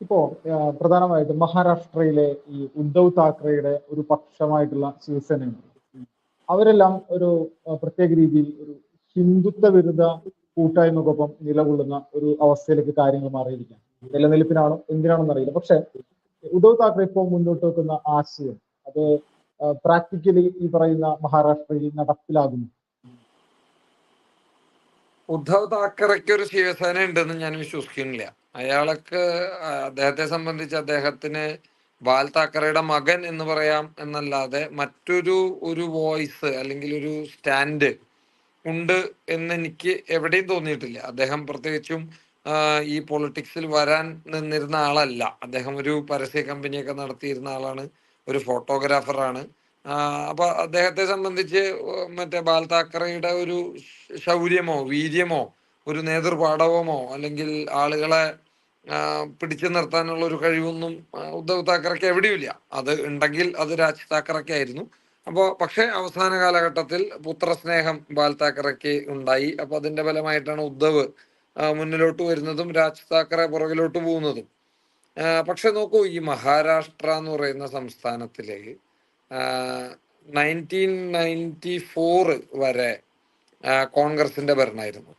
ഇപ്പോ പ്രധാനമായിട്ടും മഹാരാഷ്ട്രയിലെ ഈ ഉദ്ധവ് താക്കറെയുടെ ഒരു പക്ഷമായിട്ടുള്ള ശിവസേനയുണ്ട്. അവരെല്ലാം ഒരു പ്രത്യേക രീതിയിൽ ഒരു ഹിന്ദുത്വ വിരുദ്ധ കൂട്ടായ്മക്കൊപ്പം നിലകൊള്ളുന്ന ഒരു അവസ്ഥയിലേക്ക് കാര്യങ്ങൾ മാറിയിരിക്കാം. നിലനിൽപ്പിനാണോ എന്തിനാണെന്ന് അറിയില്ല. പക്ഷെ ഉദ്ധവ് താക്കറെ ഇപ്പോൾ മുന്നോട്ട് വെക്കുന്ന ആശയം അത് പ്രാക്ടിക്കലി ഈ പറയുന്ന മഹാരാഷ്ട്രയിൽ നടപ്പിലാകുന്നു. ഉദ്ധവ് താക്കറയ്ക്ക് ഒരു ശിവസേന ഉണ്ടെന്ന് ഞാൻ വിശ്വസിക്കുന്നില്ല. അയാൾക്ക് അദ്ദേഹത്തെ സംബന്ധിച്ച് അദ്ദേഹത്തിന് ബാൽ താക്കറയുടെ മകൻ എന്ന് പറയാം എന്നല്ലാതെ മറ്റൊരു വോയിസ് അല്ലെങ്കിൽ ഒരു സ്റ്റാൻഡ് ഉണ്ട് എന്ന് എനിക്ക് എവിടെയും തോന്നിയിട്ടില്ല. അദ്ദേഹം പ്രത്യേകിച്ചും ഈ പൊളിറ്റിക്സിൽ വരാൻ നിന്നിരുന്ന ആളല്ല. അദ്ദേഹം ഒരു പരസ്യ കമ്പനിയൊക്കെ നടത്തിയിരുന്ന ആളാണ്, ഒരു ഫോട്ടോഗ്രാഫറാണ്. അപ്പൊ അദ്ദേഹത്തെ സംബന്ധിച്ച് മറ്റേ ബാൽ താക്കറയുടെ ഒരു ശൗര്യമോ വീര്യമോ ഒരു നേതൃപാടവമോ അല്ലെങ്കിൽ ആളുകളെ പിടിച്ചു നിർത്താനുള്ള ഒരു കഴിവൊന്നും ഉദ്ധവ് താക്കറയ്ക്ക് എവിടെയുമില്ല. അത് ഉണ്ടെങ്കിൽ അത് രാജ് താക്കറയ്ക്ക് ആയിരുന്നു. പക്ഷെ അവസാന കാലഘട്ടത്തിൽ പുത്രസ്നേഹം ബാൽ താക്കറയ്ക്ക് ഉണ്ടായി. അപ്പൊ അതിന്റെ ഫലമായിട്ടാണ് ഉദ്ധവ് മുന്നിലോട്ട് വരുന്നതും രാജ് താക്കറെ പുറകിലോട്ട് പോകുന്നതും. പക്ഷെ നോക്കൂ, ഈ മഹാരാഷ്ട്ര എന്ന് പറയുന്ന സംസ്ഥാനത്തില് 1994 വരെ കോൺഗ്രസിന്റെ ഭരണമായിരുന്നു.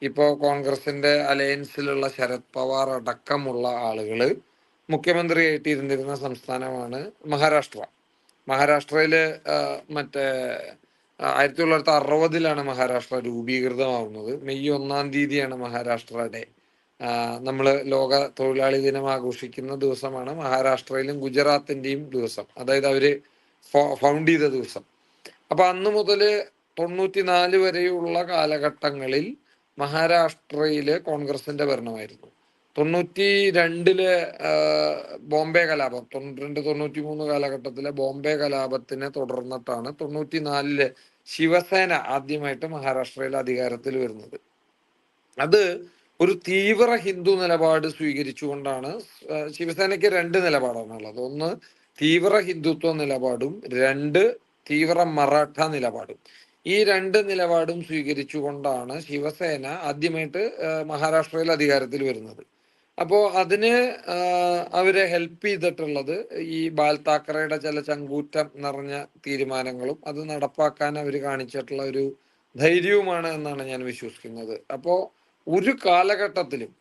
ഇപ്പോ കോൺഗ്രസിന്റെ അലയൻസിലുള്ള ശരത് പവാർ അടക്കമുള്ള ആളുകള് മുഖ്യമന്ത്രിയായിട്ട് ഇരുന്നിരുന്ന സംസ്ഥാനമാണ് മഹാരാഷ്ട്ര. മഹാരാഷ്ട്രയില് മറ്റേ 1960 മഹാരാഷ്ട്ര രൂപീകൃതമാവുന്നത്. May 1 Maharashtra day. നമ്മള് ലോക തൊഴിലാളി ദിനം ആഘോഷിക്കുന്ന ദിവസമാണ് മഹാരാഷ്ട്രയിലും ഗുജറാത്തിന്റെയും ദിവസം, അതായത് അവര് ഫൗണ്ട് ചെയ്ത ദിവസം. അപ്പൊ അന്ന് മുതല് 94 വരെയുള്ള കാലഘട്ടങ്ങളിൽ മഹാരാഷ്ട്രയില് കോൺഗ്രസിന്റെ ഭരണമായിരുന്നു. 92 ബോംബെ കലാപം, 92-93 കാലഘട്ടത്തിലെ ബോംബെ കലാപത്തിനെ തുടർന്നിട്ടാണ് 94 ശിവസേന ആദ്യമായിട്ട് മഹാരാഷ്ട്രയിൽ അധികാരത്തിൽ വരുന്നത്. അത് ഒരു തീവ്ര ഹിന്ദു നിലപാട് സ്വീകരിച്ചുകൊണ്ടാണ്. ശിവസേനയ്ക്ക് 2 നിലപാടാണുള്ളത്. ഒന്ന് തീവ്ര ഹിന്ദുത്വ നിലപാടും, 2 തീവ്ര മറാഠ നിലപാടും. ഈ 2 നിലപാടും സ്വീകരിച്ചുകൊണ്ടാണ് ശിവസേന ആദ്യമായിട്ട് മഹാരാഷ്ട്രയിൽ അധികാരത്തിൽ വരുന്നത്. അപ്പോ അതിന് അവരെ ഹെൽപ്പ് ചെയ്തിട്ടുള്ളത് ഈ ബാൽ താക്കറയുടെ ചില ചങ്കൂറ്റം നിറഞ്ഞ തീരുമാനങ്ങളും അത് നടപ്പാക്കാൻ അവർ കാണിച്ചിട്ടുള്ള ഒരു ധൈര്യവുമാണ് എന്നാണ് ഞാൻ വിശ്വസിക്കുന്നത്. അപ്പോ ഒരു കാലഘട്ടത്തിലും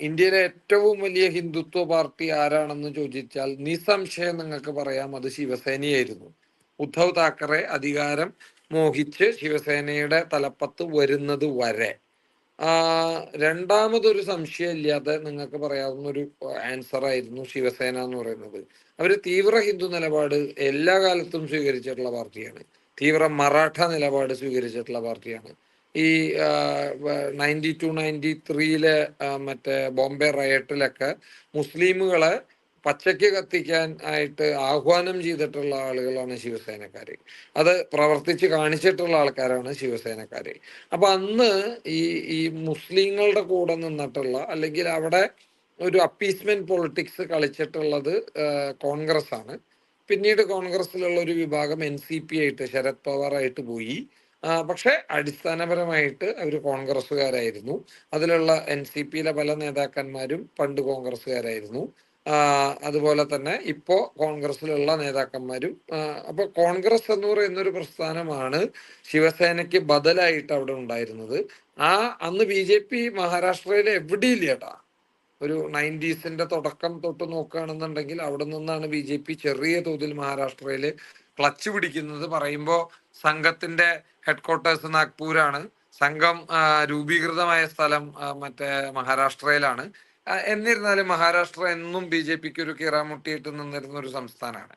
ഇന്ത്യയിലെ ഏറ്റവും വലിയ ഹിന്ദുത്വ പാർട്ടി ആരാണെന്ന് ചോദിച്ചാൽ നിസ്സംശയം നിങ്ങൾക്ക് പറയാം, അത് ശിവസേനയായിരുന്നു. ഉദ്ധവ് താക്കറെ അധികാരം മോഹിച്ച് ശിവസേനയുടെ തലപ്പത്ത് വരുന്നത് വരെ രണ്ടാമതൊരു സംശയം ഇല്ലാതെ നിങ്ങൾക്ക് പറയാവുന്ന ഒരു ആൻസർ ആയിരുന്നു ശിവസേന എന്ന് പറയുന്നത്. അവര് തീവ്ര ഹിന്ദു നിലപാട് എല്ലാ കാലത്തും സ്വീകരിച്ചിട്ടുള്ള പാർട്ടിയാണ്. തീവ്ര മറാഠ നിലപാട് സ്വീകരിച്ചിട്ടുള്ള പാർട്ടിയാണ്. ഈ 92-93 മറ്റേ ബോംബെ റയറ്റിലൊക്കെ മുസ്ലിമുകളെ പച്ചയ്ക്ക് കത്തിക്കാൻ ആയിട്ട് ആഹ്വാനം ചെയ്തിട്ടുള്ള ആളുകളാണ് ശിവസേനക്കാര്. അത് പ്രവർത്തിച്ച് കാണിച്ചിട്ടുള്ള ആൾക്കാരാണ് ശിവസേനക്കാര്. അപ്പൊ അന്ന് ഈ ഈ മുസ്ലിങ്ങളുടെ കൂടെ നിന്നിട്ടുള്ള അല്ലെങ്കിൽ അവിടെ ഒരു അപ്പീസ്മെന്റ് പൊളിറ്റിക്സ് കളിച്ചിട്ടുള്ളത് കോൺഗ്രസ് ആണ്. പിന്നീട് കോൺഗ്രസിലുള്ള ഒരു വിഭാഗം NCP ആയിട്ട് ശരത് പവാർ ആയിട്ട് പോയി. പക്ഷെ അടിസ്ഥാനപരമായിട്ട് അവർ കോൺഗ്രസ്സുകാരായിരുന്നു. അതിലുള്ള NCPയിലെ പല നേതാക്കന്മാരും പണ്ട് കോൺഗ്രസ്സുകാരായിരുന്നു. അതുപോലെ തന്നെ ഇപ്പോ കോൺഗ്രസിലുള്ള നേതാക്കന്മാരും. അപ്പൊ കോൺഗ്രസ് എന്ന് പറയുന്ന ഒരു പ്രസ്ഥാനമാണ് ശിവസേനയ്ക്ക് ബദലായിട്ട് അവിടെ ഉണ്ടായിരുന്നത്. അന്ന് BJP മഹാരാഷ്ട്രയിൽ എവിടെയില്ല കേട്ടാ. ഒരു 90s തുടക്കം തൊട്ട് നോക്കുകയാണെന്നുണ്ടെങ്കിൽ അവിടെ നിന്നാണ് BJP ചെറിയ തോതിൽ മഹാരാഷ്ട്രയില് ക്ലച്ച് പിടിക്കുന്നത്. പറയുമ്പോൾ സംഘത്തിന്റെ ഹെഡ്ക്വാർട്ടേഴ്സ് നാഗ്പൂരാണ്. സംഘം രൂപീകൃതമായ സ്ഥലം മറ്റേ മഹാരാഷ്ട്രയിലാണ്. എന്നിരുന്നാലും മഹാരാഷ്ട്ര എന്നും BJPക്ക് ഒരു കീറാമുട്ടിയിട്ട് നിന്നിരുന്ന ഒരു സംസ്ഥാനമാണ്.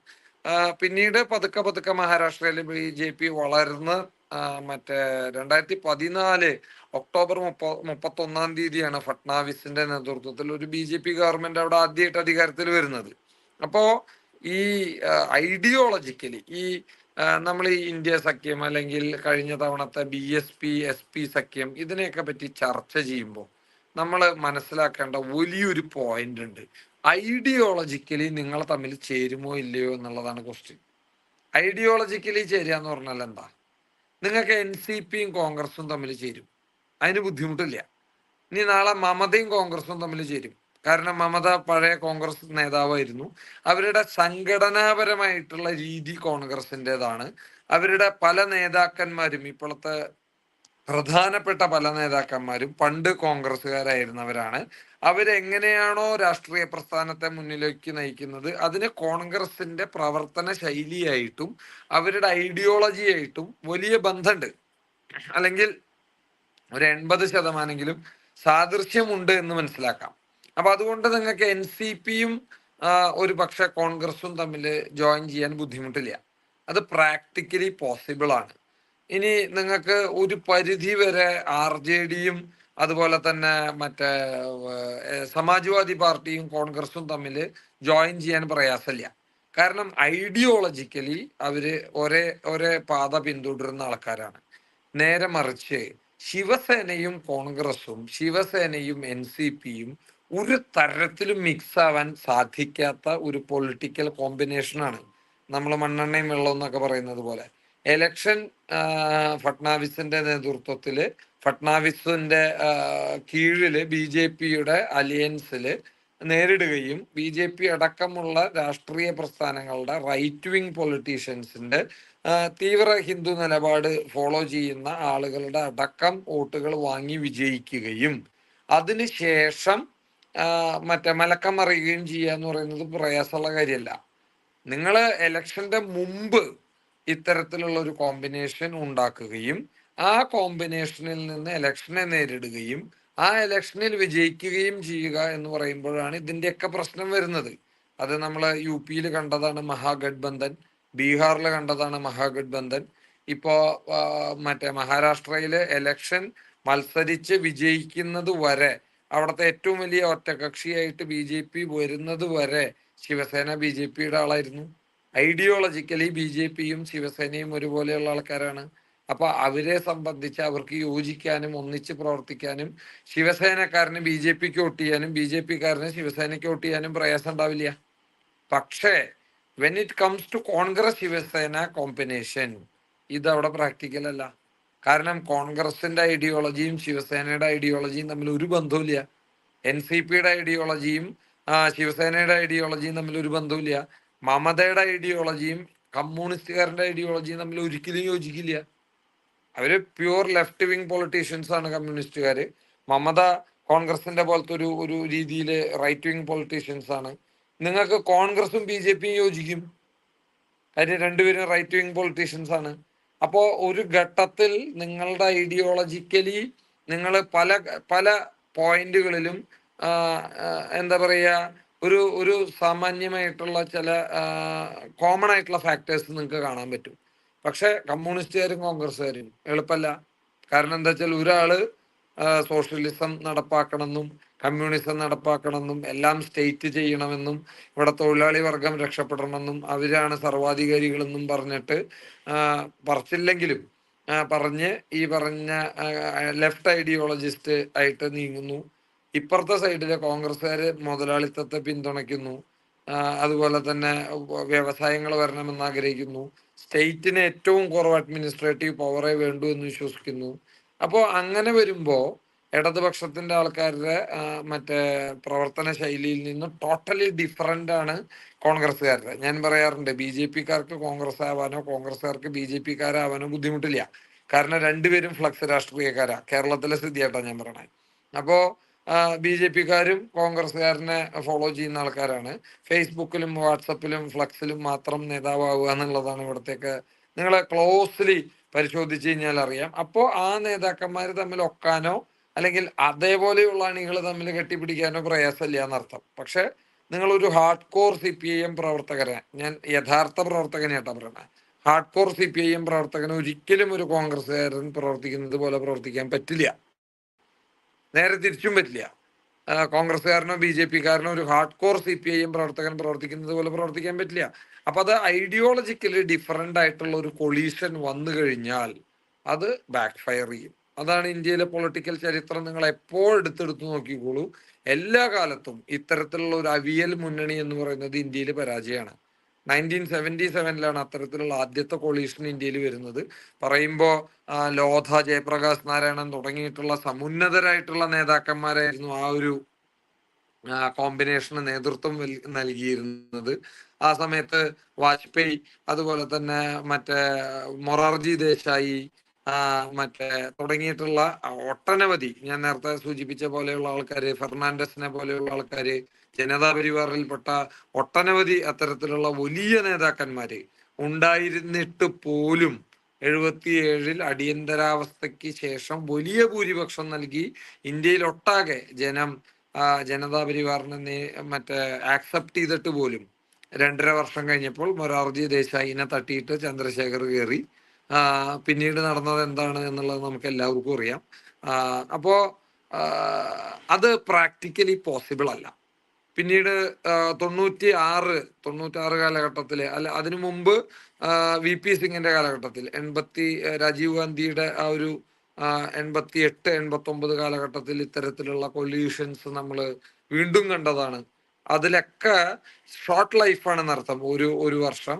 പിന്നീട് പതുക്കെ പതുക്കെ മഹാരാഷ്ട്രയിൽ BJP വളർന്ന് മറ്റേ 2014 ഒക്ടോബർ 31 ഫട്നാവിസിന്റെ നേതൃത്വത്തിൽ ഒരു BJP ഗവൺമെന്റ് അവിടെ ആദ്യമായിട്ട് അധികാരത്തിൽ വരുന്നത്. അപ്പോ ഈ ഐഡിയോളജിക്കലി ഈ നമ്മൾ ഈ ഇന്ത്യ സഖ്യം അല്ലെങ്കിൽ കഴിഞ്ഞ തവണത്തെ BSP SP സഖ്യം ഇതിനെയൊക്കെ പറ്റി ചർച്ച ചെയ്യുമ്പോൾ നമ്മൾ മനസ്സിലാക്കേണ്ട വലിയൊരു പോയിന്റ് ഉണ്ട്. ഐഡിയോളജിക്കലി നിങ്ങൾ തമ്മിൽ ചേരുമോ ഇല്ലയോ എന്നുള്ളതാണ് ക്വസ്റ്റ്യൻ. ഐഡിയോളജിക്കലി ചേരുക എന്ന് പറഞ്ഞാൽ എന്താ? നിങ്ങൾക്ക് NCPയും കോൺഗ്രസും തമ്മിൽ ചേരും, അതിന് ബുദ്ധിമുട്ടില്ല. ഇനി നാളെ മമതയും കോൺഗ്രസും തമ്മിൽ ചേരും, കാരണം മമത പഴയ കോൺഗ്രസ് നേതാവായിരുന്നു. അവരുടെ സംഘടനാപരമായിട്ടുള്ള രീതി കോൺഗ്രസിൻ്റെതാണ്. അവരുടെ പല നേതാക്കന്മാരും, ഇപ്പോഴത്തെ പ്രധാനപ്പെട്ട പല നേതാക്കന്മാരും പണ്ട് കോൺഗ്രസ്സുകാരായിരുന്നവരാണ്. അവരെങ്ങനെയാണോ രാഷ്ട്രീയ പ്രസ്ഥാനത്തെ മുന്നിലേക്ക് നയിക്കുന്നത്, അതിന് കോൺഗ്രസിന്റെ പ്രവർത്തന ശൈലിയായിട്ടും അവരുടെ ഐഡിയോളജിയായിട്ടും വലിയ ബന്ധമുണ്ട്. അല്ലെങ്കിൽ ഒരു 80% സാദൃശ്യമുണ്ട് എന്ന് മനസ്സിലാക്കാം. അപ്പൊ അതുകൊണ്ട് നിങ്ങൾക്ക് NCPയും ഒരു പക്ഷെ കോൺഗ്രസും തമ്മിൽ ജോയിൻ ചെയ്യാൻ ബുദ്ധിമുട്ടില്ല. അത് പ്രാക്ടിക്കലി പോസിബിൾ ആണ്. ഇനി നിങ്ങൾക്ക് ഒരു പരിധി വരെ RJDയും അതുപോലെ തന്നെ മറ്റേ സമാജ്വാദി പാർട്ടിയും കോൺഗ്രസും തമ്മിൽ ജോയിൻ ചെയ്യാൻ പ്രയാസമില്ല. കാരണം ഐഡിയോളജിക്കലി അവര് ഒരേ ഒരേ പാത പിന്തുടരുന്ന ആൾക്കാരാണ്. നേരെ മറിച്ച് ശിവസേനയും കോൺഗ്രസും ശിവസേനയും NCPയും ഒരു തരത്തിലും മിക്സ് ആവാൻ സാധിക്കാത്ത ഒരു പൊളിറ്റിക്കൽ കോമ്പിനേഷനാണ്. നമ്മൾ മണ്ണെണ്ണയും വെള്ളം എന്നൊക്കെ പറയുന്നത് പോലെ. എലക്ഷൻ ഫട്നാവിസിന്റെ നേതൃത്വത്തില്, ഫട്നാവിസിന്റെ കീഴില് BJPയുടെ അലിയൻസില് നേരിടുകയും BJP അടക്കമുള്ള രാഷ്ട്രീയ പ്രസ്ഥാനങ്ങളുടെ റൈറ്റ് വിങ് പൊളിറ്റീഷ്യൻസിന്റെ തീവ്ര ഹിന്ദു നിലപാട് ഫോളോ ചെയ്യുന്ന ആളുകളുടെ അടക്കം വോട്ടുകൾ വാങ്ങി വിജയിക്കുകയും അതിനുശേഷം മറ്റേ മലക്കം മറിയുകയും ചെയ്യുക എന്ന് പറയുന്നത് പ്രയാസമുള്ള കാര്യമല്ല. നിങ്ങൾ ഇലക്ഷന്റെ മുമ്പ് ഇത്തരത്തിലുള്ള ഒരു കോമ്പിനേഷൻ ഉണ്ടാക്കുകയും ആ കോമ്പിനേഷനിൽ നിന്ന് ഇലക്ഷനെ നേരിടുകയും ആ ഇലക്ഷനിൽ വിജയിക്കുകയും ചെയ്യുക എന്ന് പറയുമ്പോഴാണ് ഇതിന്റെയൊക്കെ പ്രശ്നം വരുന്നത്. അത് നമ്മൾ UPയിൽ കണ്ടതാണ് മഹാഗഡ്ബന്ധൻ, ബീഹാറിൽ കണ്ടതാണ് മഹാഗഡ്ബന്ധൻ. ഇപ്പോ മറ്റേ മഹാരാഷ്ട്രയിലെ ഇലക്ഷൻ മത്സരിച്ച് വിജയിക്കുന്നത് വരെ, അവിടുത്തെ ഏറ്റവും വലിയ ഒറ്റകക്ഷിയായിട്ട് BJP വരുന്നത് വരെ ശിവസേന BJPയുടെ ആളായിരുന്നു. ഐഡിയോളജിക്കലി BJPയും ശിവസേനയും ഒരുപോലെയുള്ള ആൾക്കാരാണ്. അപ്പൊ അവരെ സംബന്ധിച്ച് അവർക്ക് യോജിക്കാനും ഒന്നിച്ച് പ്രവർത്തിക്കാനും ശിവസേനക്കാരന് BJPക്ക് വോട്ട് ചെയ്യാനും BJPക്കാരന് ശിവസേനയ്ക്ക് വോട്ട് ചെയ്യാനും പ്രയാസം ഉണ്ടാവില്ല. പക്ഷേ when it comes to Congress Shiv Sena combination, ഇതവിടെ പ്രാക്ടിക്കൽ അല്ല. കാരണം കോൺഗ്രസിന്റെ ഐഡിയോളജിയും ശിവസേനയുടെ ഐഡിയോളജിയും തമ്മിൽ ഒരു ബന്ധവുമില്ല. NCPയുടെ ഐഡിയോളജിയും ശിവസേനയുടെ ഐഡിയോളജിയും തമ്മിൽ ഒരു ബന്ധവുമില്ല. മമതയുടെ ഐഡിയോളജിയും കമ്മ്യൂണിസ്റ്റുകാരന്റെ ഐഡിയോളജിയും തമ്മിൽ ഒരിക്കലും യോജിക്കില്ല. അവര് പ്യൂർ ലെഫ്റ്റ് വിങ് പൊളിറ്റീഷ്യൻസ് ആണ് കമ്മ്യൂണിസ്റ്റുകാര്. മമത കോൺഗ്രസിന്റെ പോലത്തെ ഒരു രീതിയിൽ റൈറ്റ് വിങ് പൊളിറ്റീഷ്യൻസ് ആണ്. നിങ്ങൾക്ക് കോൺഗ്രസും BJPയും യോജിക്കും, കാര്യം രണ്ടുപേരും റൈറ്റ് വിങ് പൊളിറ്റീഷ്യൻസ് ആണ്. അപ്പോ ഒരു ഘട്ടത്തിൽ നിങ്ങളുടെ ഐഡിയോളജിക്കലി നിങ്ങൾ പല പല പോയിന്റുകളിലും എന്താ പറയുക, ഒരു സാമാന്യമായിട്ടുള്ള ചില കോമൺ ആയിട്ടുള്ള ഫാക്ടേഴ്സ് നിങ്ങൾക്ക് കാണാൻ പറ്റും. പക്ഷെ കമ്മ്യൂണിസ്റ്റുകാരും കോൺഗ്രസ്സുകാരും എളുപ്പമല്ല. കാരണം എന്താ വെച്ചാൽ ഒരാള് സോഷ്യലിസം നടപ്പാക്കണമെന്നും കമ്മ്യൂണിസം നടപ്പാക്കണമെന്നും എല്ലാം സ്റ്റേറ്റ് ചെയ്യണമെന്നും ഇവിടെ തൊഴിലാളി വർഗം രക്ഷപ്പെടണമെന്നും അവരാണ് സർവാധികാരികളെന്നും പറഞ്ഞിട്ട് പറച്ചില്ലെങ്കിലും പറഞ്ഞ് ഈ പറഞ്ഞ ലെഫ്റ്റ് ഐഡിയോളജിസ്റ്റ് ആയിട്ട് നീങ്ങുന്നു. ഇപ്പുറത്തെ സൈഡിലെ കോൺഗ്രസ്സുകാര് മുതലാളിത്തത്തെ പിന്തുണയ്ക്കുന്നു. അതുപോലെ തന്നെ വ്യവസായങ്ങൾ വരണമെന്ന് ആഗ്രഹിക്കുന്നു. സ്റ്റേറ്റിന് ഏറ്റവും കുറവ് അഡ്മിനിസ്ട്രേറ്റീവ് പവറേ വേണ്ടൂ എന്ന് വിശ്വസിക്കുന്നു. അപ്പോൾ അങ്ങനെ വരുമ്പോ ഇടതുപക്ഷത്തിന്റെ ആൾക്കാരുടെ മറ്റേ പ്രവർത്തന ശൈലിയിൽ നിന്ന് ടോട്ടലി ഡിഫറെന്റ് ആണ് കോൺഗ്രസ്സുകാരുടെ. ഞാൻ പറയാറുണ്ട്, BJPക്കാർക്ക് കോൺഗ്രസ് ആവാനോ കോൺഗ്രസ്സുകാർക്ക് BJPക്കാരാവാനോ ബുദ്ധിമുട്ടില്ല. കാരണം രണ്ടുപേരും ഫ്ലക്സ് രാഷ്ട്രീയക്കാരാ. കേരളത്തിലെ സ്ഥിതിയായിട്ടാണ് ഞാൻ പറയണേ. അപ്പോ BJPക്കാരും കോൺഗ്രസ്സുകാരനെ ഫോളോ ചെയ്യുന്ന ആൾക്കാരാണ്. ഫേസ്ബുക്കിലും വാട്സപ്പിലും ഫ്ലക്സിലും മാത്രം നേതാവുക എന്നുള്ളതാണ് ഇവിടത്തേക്ക്. നിങ്ങളെ ക്ലോസ്ലി പരിശോധിച്ച് കഴിഞ്ഞാൽ അറിയാം. അപ്പോൾ ആ നേതാക്കന്മാർ തമ്മിൽ ഒക്കാനോ അല്ലെങ്കിൽ അതേപോലെയുള്ള അണികൾ തമ്മിൽ കെട്ടിപ്പിടിക്കാനോ പ്രയാസമില്ല എന്നർത്ഥം. പക്ഷെ നിങ്ങളൊരു ഹാർഡ് കോർ CPIM പ്രവർത്തകരെ, ഞാൻ യഥാർത്ഥ പ്രവർത്തകനെയാട്ടാ പറയണേ, ഹാർഡ് കോർ CPIM പ്രവർത്തകന് ഒരിക്കലും ഒരു കോൺഗ്രസ്സുകാരൻ പ്രവർത്തിക്കുന്നത് പോലെ പ്രവർത്തിക്കാൻ പറ്റില്ല. നേരെ തിരിച്ചും പറ്റില്ല. കോൺഗ്രസ്സുകാരനോ BJPക്കാരനോ ഒരു ഹാർഡ് കോർ CPIM പ്രവർത്തകൻ പ്രവർത്തിക്കുന്നത് പോലെ പ്രവർത്തിക്കാൻ പറ്റില്ല. അപ്പൊ അത് ഐഡിയോളജിക്കലി ഡിഫറെന്റ് ആയിട്ടുള്ള ഒരു കൊളീഷൻ വന്നു കഴിഞ്ഞാൽ അത് ബാക്ക് ഫയർ ചെയ്യും. അതാണ് ഇന്ത്യയിലെ പൊളിറ്റിക്കൽ ചരിത്രം. നിങ്ങൾ എപ്പോൾ എടുത്തെടുത്ത് നോക്കിക്കോളൂ, എല്ലാ കാലത്തും ഇത്തരത്തിലുള്ള ഒരു അവിയൽ മുന്നണി എന്ന് പറയുന്നത് ഇന്ത്യയിൽ പരാജയമാണ്. 1977 അത്തരത്തിലുള്ള ആദ്യത്തെ കൊളീഷൻ ഇന്ത്യയിൽ വരുന്നത്. പറയുമ്പോൾ ലോധ, ജയപ്രകാശ് നാരായണൻ തുടങ്ങിയിട്ടുള്ള സമുന്നതരായിട്ടുള്ള നേതാക്കന്മാരായിരുന്നു ആ ഒരു കോമ്പിനേഷന് നേതൃത്വം നൽകിയിരുന്നത്. ആ സമയത്ത് വാജ്പേയി, അതുപോലെ തന്നെ മറ്റേ മൊറാർജി ദേശായി, മറ്റേ തുടങ്ങിയിട്ടുള്ള ഒട്ടനവധി, ഞാൻ നേരത്തെ സൂചിപ്പിച്ച പോലെയുള്ള ആൾക്കാര്, ഫെർണാണ്ടസിനെ പോലെയുള്ള ആൾക്കാര്, ജനതാ പരിവാറിൽപ്പെട്ട ഒട്ടനവധി അത്തരത്തിലുള്ള വലിയ നേതാക്കന്മാര് ഉണ്ടായിരുന്നിട്ട് പോലും 77-ൽ അടിയന്തരാവസ്ഥയ്ക്ക് ശേഷം വലിയ ഭൂരിപക്ഷം നൽകി ഇന്ത്യയിലൊട്ടാകെ ജനതാ പരിവാറിനെ മറ്റേ ആക്സെപ്റ്റ് ചെയ്തിട്ട് പോലും 2.5 വർഷം കഴിഞ്ഞപ്പോൾ മൊറാർജി ദേശായിനെ തട്ടിയിട്ട് ചന്ദ്രശേഖർ കയറി. പിന്നീട് നടന്നത് എന്താണ് എന്നുള്ളത് നമുക്ക് എല്ലാവർക്കും അറിയാം. അപ്പോ അത് പ്രാക്ടിക്കലി പോസിബിൾ അല്ല. പിന്നീട് 96 കാലഘട്ടത്തില്, അല്ല അതിനു മുമ്പ് VP സിംഗിന്റെ കാലഘട്ടത്തിൽ, രാജീവ് ഗാന്ധിയുടെ ആ ഒരു 88, 89 കാലഘട്ടത്തിൽ ഇത്തരത്തിലുള്ള കൊല്യൂഷൻസ് നമ്മൾ വീണ്ടും കണ്ടതാണ്. അതിലൊക്കെ ഷോർട്ട് ലൈഫാണെന്ന് അർത്ഥം. ഒരു വർഷം,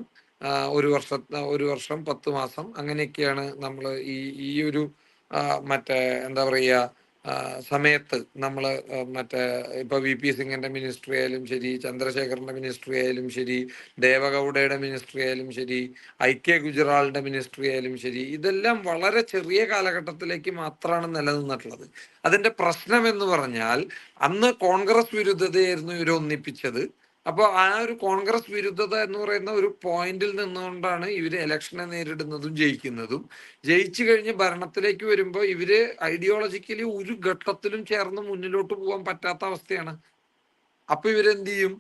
ഒരു വർഷം 10 മാസം അങ്ങനെയൊക്കെയാണ് നമ്മൾ ഈ ഒരു മറ്റേ എന്താ പറയുക സമയത്ത് നമ്മൾ മറ്റേ ഇപ്പൊ VP സിംഗിന്റെ മിനിസ്ട്രി ആയാലും ശരി, ചന്ദ്രശേഖറിന്റെ മിനിസ്ട്രി ആയാലും ശരി, ദേവഗൌഡയുടെ മിനിസ്ട്രി ആയാലും ശരി, IK ഗുജറാളിന്റെ മിനിസ്ട്രി ആയാലും ശരി, ഇതെല്ലാം വളരെ ചെറിയ കാലഘട്ടത്തിലേക്ക് മാത്രമാണ് നിലനിന്നിട്ടുള്ളത്. അതിന്റെ പ്രശ്നം എന്ന് പറഞ്ഞാൽ അന്ന് കോൺഗ്രസ് വിരുദ്ധതയായിരുന്നു ഇവർ ഒന്നിപ്പിച്ചത്. അപ്പോൾ ആ ഒരു കോൺഗ്രസ് വിരുദ്ധത എന്ന് പറയുന്ന ഒരു പോയിന്റിൽ നിന്നുകൊണ്ടാണ് ഇവര് ഇലക്ഷനെ നേരിടുന്നതും ജയിക്കുന്നതും. ജയിച്ചു കഴിഞ്ഞ് ഭരണത്തിലേക്ക് വരുമ്പോൾ ഇവര് ഐഡിയോളജിക്കലി ഒരു ഘട്ടത്തിലും ചേർന്ന് മുന്നിലോട്ട് പോകാൻ പറ്റാത്ത അവസ്ഥയാണ്. അപ്പൊ ഇവരെന്ത് ചെയ്യും?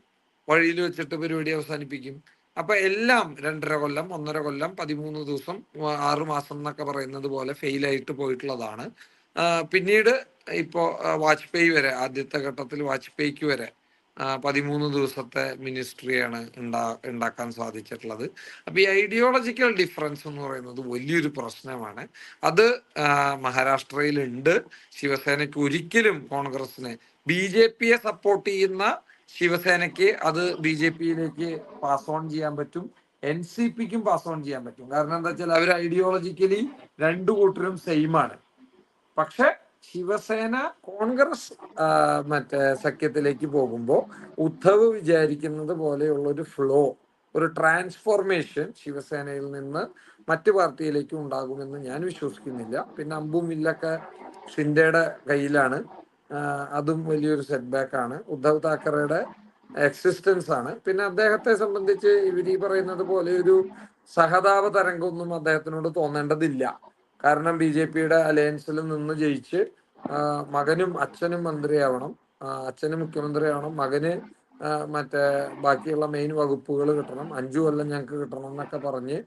വഴിയിൽ വെച്ചിട്ട് പരിപാടി അവസാനിപ്പിക്കും. അപ്പൊ എല്ലാം 2.5 കൊല്ലം, 1.5 കൊല്ലം, 13 ദിവസം, 6 മാസം എന്നൊക്കെ പറയുന്നത് പോലെ ഫെയിലായിട്ട് പോയിട്ടുള്ളതാണ്. പിന്നീട് ഇപ്പോ വാജ്പേയി വരെ, ആദ്യത്തെ ഘട്ടത്തിൽ വാജ്പേയിക്ക് വരെ 13 ദിവസത്തെ മിനിസ്ട്രിയാണ് ഉണ്ടാക്കാൻ സാധിച്ചിട്ടുള്ളത്. അപ്പൊ ഈ ഐഡിയോളജിക്കൽ ഡിഫറൻസ് എന്ന് പറയുന്നത് വലിയൊരു പ്രശ്നമാണ്. അത് മഹാരാഷ്ട്രയിലുണ്ട്. ശിവസേനയ്ക്ക് ഒരിക്കലും കോൺഗ്രസിനെ, BJPയെ സപ്പോർട്ട് ചെയ്യുന്ന ശിവസേനയ്ക്ക് അത് BJPയിലേക്ക് പാസ് ഓൺ ചെയ്യാൻ പറ്റും, NCPക്കും പാസ് ഓൺ ചെയ്യാൻ പറ്റും. കാരണം എന്താ വെച്ചാൽ അവർ ഐഡിയോളജിക്കലി രണ്ടു കൂട്ടരും സെയിം ആണ്. പക്ഷെ ശിവസേന കോൺഗ്രസ് മറ്റേ സഖ്യത്തിലേക്ക് പോകുമ്പോൾ ഉദ്ധവ് വിചാരിക്കുന്നത് പോലെയുള്ള ഒരു ഫ്ലോ, ഒരു ട്രാൻസ്ഫോർമേഷൻ ശിവസേനയിൽ നിന്ന് മറ്റു പാർട്ടിയിലേക്ക് ഉണ്ടാകുമെന്ന് ഞാൻ വിശ്വസിക്കുന്നില്ല. പിന്നെ അമ്പും വില്ലൊക്കെ ഷിൻഡെയുടെ കയ്യിലാണ്. അതും വലിയൊരു സെറ്റ് ബാക്ക് ആണ്. ഉദ്ധവ് താക്കറയുടെ എക്സിസ്റ്റൻസ് ആണ്. പിന്നെ അദ്ദേഹത്തെ സംബന്ധിച്ച് ഇവർ ഈ പറയുന്നത് പോലെ ഒരു സഹതാപ തരംഗമൊന്നും അദ്ദേഹത്തിനോട് തോന്നേണ്ടതില്ല. കാരണം BJPയുടെ അലയൻസിൽ നിന്ന് ജയിച്ച് മകനും അച്ഛനും മന്ത്രിയാവണം, അച്ഛനും മുഖ്യമന്ത്രിയാവണം, മകന് മറ്റേ ബാക്കിയുള്ള മെയിൻ വകുപ്പുകൾ കിട്ടണം, 5 കൊല്ലം ഞങ്ങൾക്ക് കിട്ടണം എന്നൊക്കെ പറഞ്ഞ്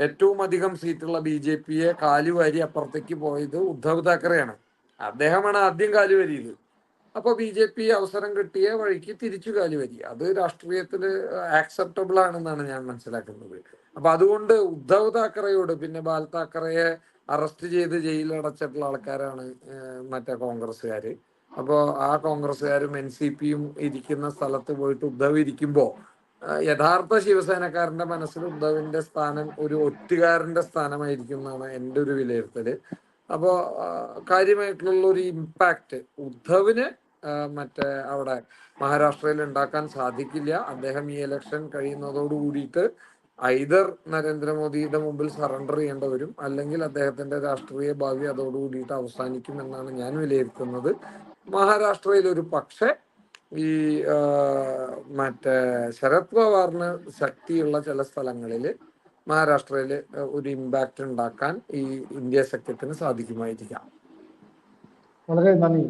ഏറ്റവും അധികം സീറ്റുള്ള BJPയെ കാലുവാരി അപ്പുറത്തേക്ക് പോയത് ഉദ്ധവ് താക്കറെയാണ്. അദ്ദേഹമാണ് ആദ്യം കാലുവരിയത്. അപ്പൊ BJP അവസരം കിട്ടിയ വഴിക്ക് തിരിച്ചു കാലുവരി. അത് രാഷ്ട്രീയത്തിൽ ആക്സെപ്റ്റബിൾ ആണെന്നാണ് ഞാൻ മനസ്സിലാക്കുന്നത്. അപ്പൊ അതുകൊണ്ട് ഉദ്ധവ് താക്കറെയോട്, പിന്നെ ബാൽ താക്കറയെ അറസ്റ്റ് ചെയ്ത് ജയിലിലടച്ചിട്ടുള്ള ആൾക്കാരാണ് മറ്റേ കോൺഗ്രസ്സുകാര്. അപ്പോൾ ആ കോൺഗ്രസ്സുകാരും NCPയും ഇരിക്കുന്ന സ്ഥലത്ത് പോയിട്ട് ഉദ്ധവ് ഇരിക്കുമ്പോൾ യഥാർത്ഥ ശിവസേനക്കാരന്റെ മനസ്സിൽ ഉദ്ധവിന്റെ സ്ഥാനം ഒരു ഒറ്റുകാരന്റെ സ്ഥാനമായിരിക്കും എന്നാണ് എൻ്റെ ഒരു വിലയിരുത്തല്. അപ്പോ കാര്യമായിട്ടുള്ള ഒരു ഇമ്പാക്ട് ഉദ്ധവിന് മറ്റേ അവിടെ മഹാരാഷ്ട്രയിൽ ഉണ്ടാക്കാൻ സാധിക്കില്ല. അദ്ദേഹം ഈ ഇലക്ഷൻ കഴിയുന്നതോട് കൂടിയിട്ട് ഐദർ നരേന്ദ്രമോദിയുടെ മുമ്പിൽ സറണ്ടർ ചെയ്യേണ്ടി വരും, അല്ലെങ്കിൽ അദ്ദേഹത്തിന്റെ രാഷ്ട്രീയ ഭാവി അതോടുകൂടിയിട്ട് അവസാനിക്കും എന്നാണ് ഞാൻ വിലയിരുത്തുന്നത്. മഹാരാഷ്ട്രയിൽ ഒരു പക്ഷേ ഈ മറ്റേ ശരത് പവാറിന് ശക്തിയുള്ള ചില സ്ഥലങ്ങളിൽ മഹാരാഷ്ട്രയിൽ ഒരു ഇമ്പാക്ട് ഉണ്ടാക്കാൻ ഈ ഇന്ത്യ സഖ്യത്തിന് സാധിക്കുമായിരിക്കാം. വളരെ നന്ദി.